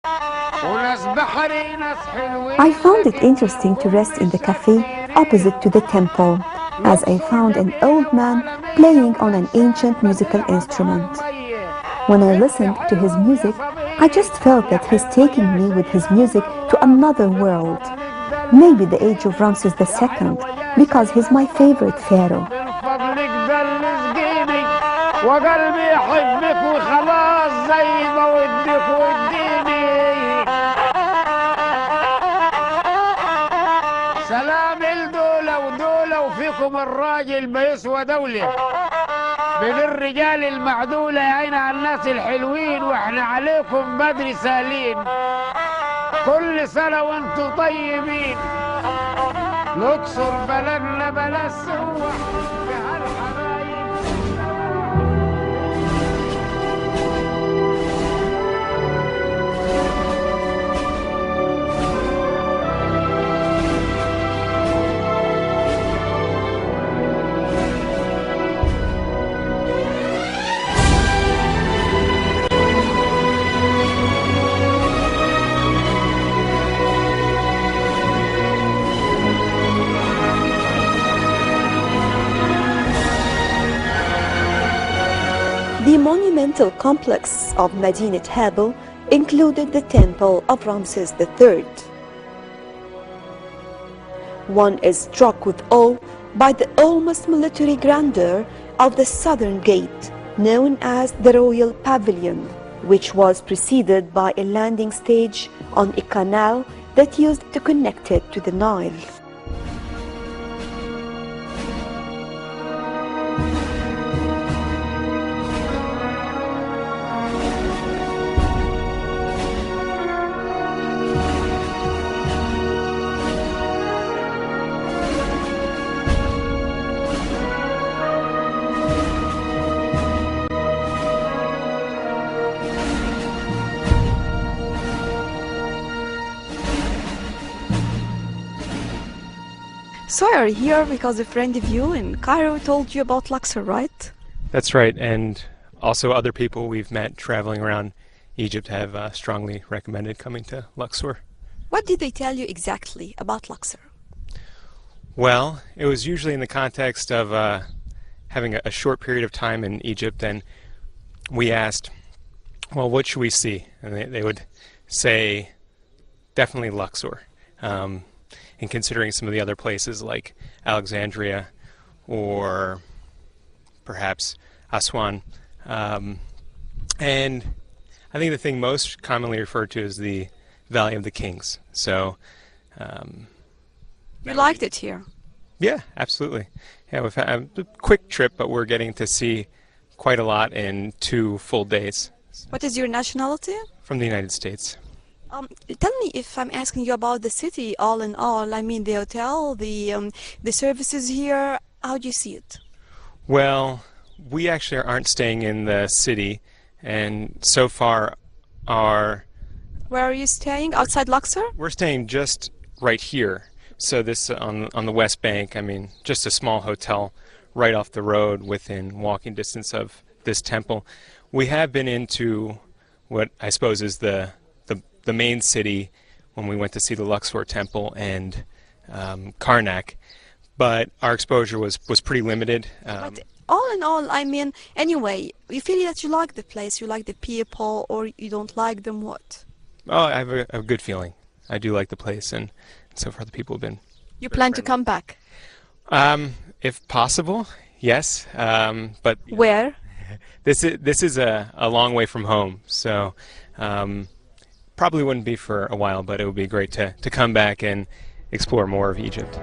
I found it interesting to rest in the cafe opposite to the temple, as I found an old man playing on an ancient musical instrument. When I listened to his music, I just felt that he's taking me with his music to another world. Maybe the age of Ramses II, because he's my favorite pharaoh. وقلبي يحبك وخلاص زي ما ودك وديني سلام الدولة ودولة وفيكم الراجل بيسوى دولة من الرجال المعدولة يا عين على الناس الحلوين واحنا عليكم بدري سالين كل سنة وانتم طيبين الأقصر بلدنا بلا السوح بهالحرايب. The monumental complex of Medinet Habu included the temple of Ramses III. One is struck with awe by the almost military grandeur of the southern gate, known as the Royal Pavilion, which was preceded by a landing stage on a canal that used to connect it to the Nile. So you're here because a friend of you in Cairo told you about Luxor, right? That's right, and also other people we've met traveling around Egypt have strongly recommended coming to Luxor. What did they tell you exactly about Luxor? Well, it was usually in the context of having a short period of time in Egypt, and we asked, well, what should we see? And they would say, definitely Luxor. And considering some of the other places like Alexandria or perhaps Aswan. And I think the thing most commonly referred to is the Valley of the Kings. So, you liked it here? Yeah, absolutely. Yeah, we've had a quick trip, but we're getting to see quite a lot in 2 full days. What is your nationality? From the United States. Tell me, if I'm asking you about the city all in all, I mean the hotel, the services here, how do you see it? Well, we actually aren't staying in the city, and so far our... Where are you staying? Outside Luxor? We're staying just right here. So this on the West Bank, I mean, just a small hotel right off the road within walking distance of this temple. We have been into what I suppose is the main city when we went to see the Luxor temple and Karnak, but our exposure was pretty limited. But all in all, I mean, anyway, you feel that you like the place, you like the people, or you don't like them, what? Oh, I have a good feeling. I do like the place, and so far the people have been... You plan to come back? If possible, yes. But where? This is a long way from home, so probably wouldn't be for a while, but it would be great to come back and explore more of Egypt.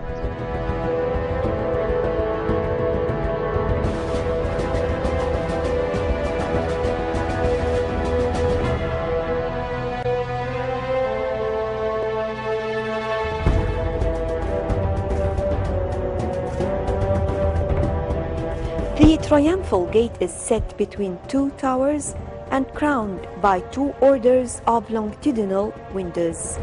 The triumphal gate is set between 2 towers and crowned by 2 orders of longitudinal windows.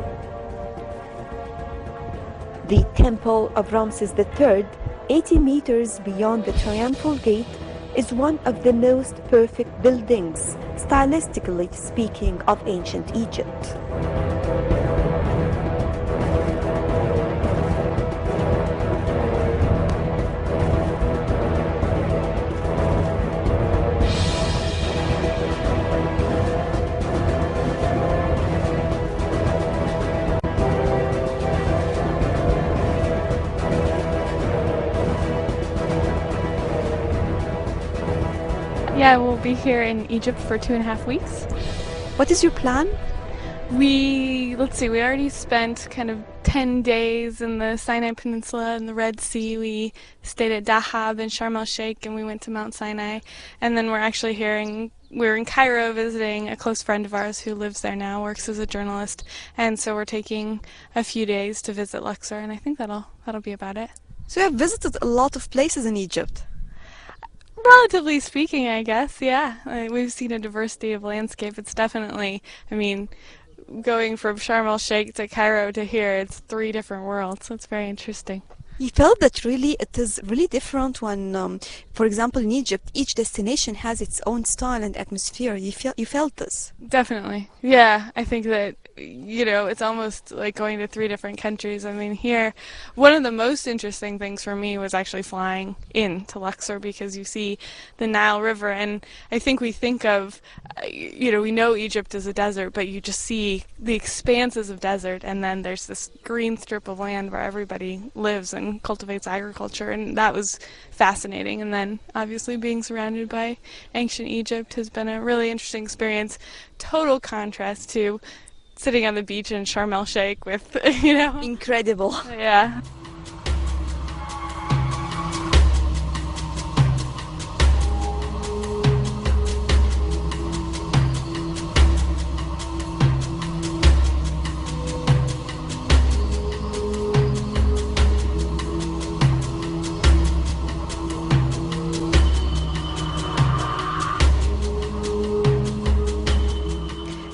The temple of Ramses III, 80 meters beyond the triumphal gate, is one of the most perfect buildings, stylistically speaking, of ancient Egypt. Yeah, we'll be here in Egypt for 2.5 weeks. What is your plan? Let's see, we already spent kind of 10 days in the Sinai Peninsula and the Red Sea. We stayed at Dahab and Sharm el-Sheikh, and we went to Mount Sinai. And then we're in Cairo visiting a close friend of ours who lives there now, works as a journalist. And so we're taking a few days to visit Luxor, and I think that'll be about it. So you have visited a lot of places in Egypt. Relatively speaking, I guess, yeah. We've seen a diversity of landscape. It's definitely, going from Sharm el-Sheikh to Cairo to here, it's 3 different worlds. So it's very interesting. You felt that really it is really different when, for example, in Egypt, each destination has its own style and atmosphere. You felt this? Definitely. Yeah, I think that, it's almost like going to 3 different countries. Here, one of the most interesting things for me was actually flying into Luxor, because you see the Nile River, and I think we think of, we know Egypt as a desert, but you just see the expanses of desert, and then there's this green strip of land where everybody lives and cultivates agriculture, and that was fascinating. And then obviously being surrounded by ancient Egypt has been a really interesting experience. Total contrast to sitting on the beach in Sharm el-Sheikh with, Incredible. Yeah.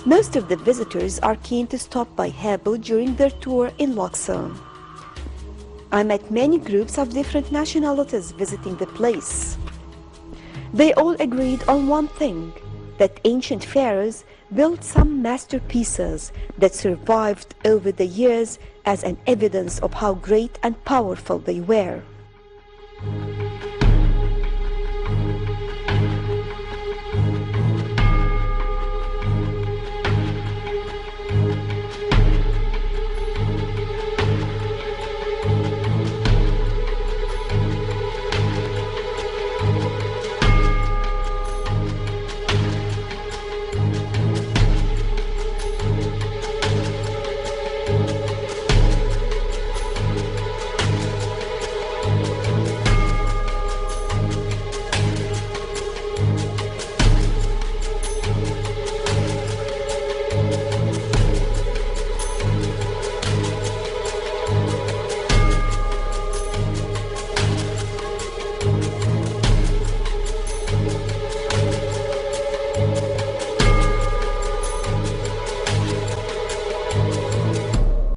Most of the visitors are keen to stop by Habu during their tour in Luxor. I met many groups of different nationalities visiting the place. They all agreed on one thing, that ancient pharaohs built some masterpieces that survived over the years as an evidence of how great and powerful they were.